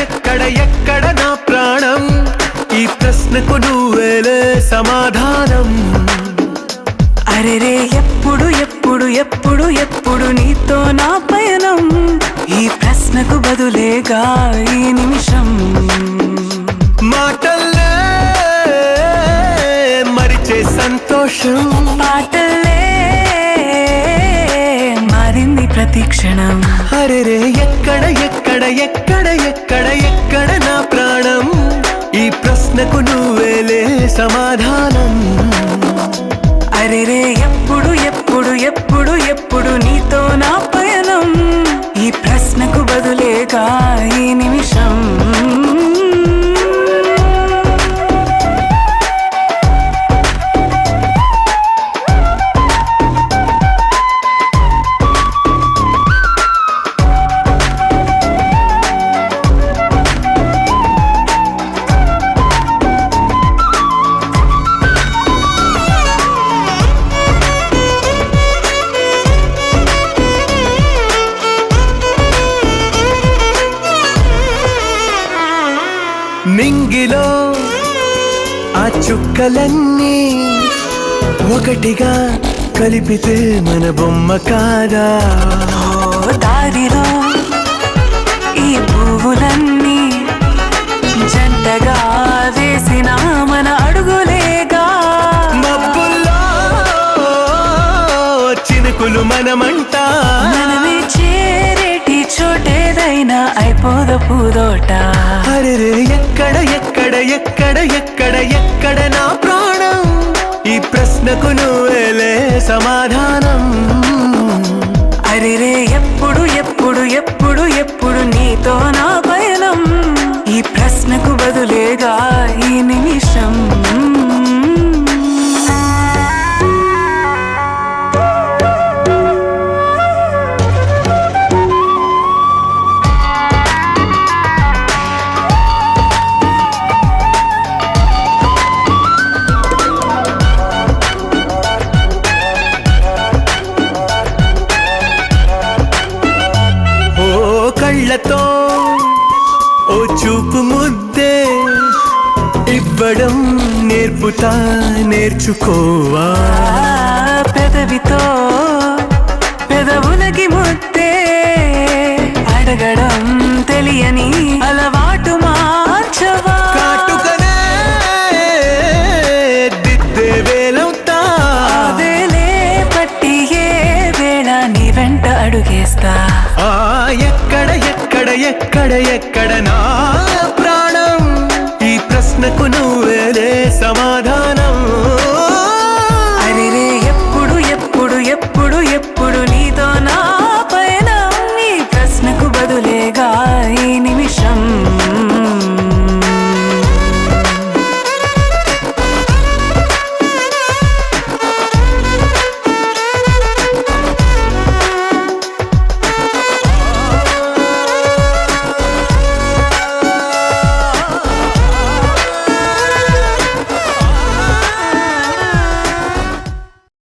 ఎక్కడ ఎక్కడ నా ప్రాణం ఈ ప్రశ్నకు నువ్వేలే సమాధానం అరెరే ఎప్పుడు ఎప్పుడు ఎప్పుడు ఎప్పుడు నీతో నా పయనం ఈ ప్రశ్నకు బదులేగా ఈ నిమిషం మాటల్లే మరిచే సంతోషం పాటలే మారింది ప్రతి క్షణం అరెరే ఎక్కడ ఎక్కడ ఎక్కడ ఎక్కడ ఎక్కడ నా ప్రాణం ఈ ప్రశ్నకు నువ్వేలే సమాధానం అరెరే ఎప్పుడు ఎప్పుడు ఎప్పుడు ఎప్పుడు నీతో నా పయనం ఈ ప్రశ్నకు బదులేగా ఈ నిమిషం నింగిలో ఆ చుక్కలన్నీ ఒకటిగా కలిపితే మన బొమ్మ కాదా దారిలో ఈ పువ్వులన్నీ జంటగా వేసిన మన అడుగులేగా మబ్బుల్లో చినుకులు మనమంట మనమే చేరేటి చోటేదైనా అయిపోదు పూదోట అరెరే ఎక్కడ ఎక్కడ ఎక్కడ ఎక్కడ ఎక్కడ నా ప్రాణం ఈ ప్రశ్నకు నువ్వేలే సమాధానం అరెరే ఎప్పుడు ఎప్పుడు ఎప్పుడు ఎప్పుడు నీతో నా పయనం ఈ ప్రశ్నకు బదులేగా ఈ నిమిషం కళ్ళతో ఓ చూపు ముద్దే ఇవ్వడం నేర్పుతా నేర్చుకోవా పెదవితో పెదవులకి ముద్దే అడగడం తెలియని అలవాటు మార్చవా కాటుకనే దిద్దే వేలవుతా వేలే పట్టి ఏ వేళ నీ వెంట అడుగేస్తా ఎక్కడ ఎక్కడ ఎక్కడ ఎక్కడ నా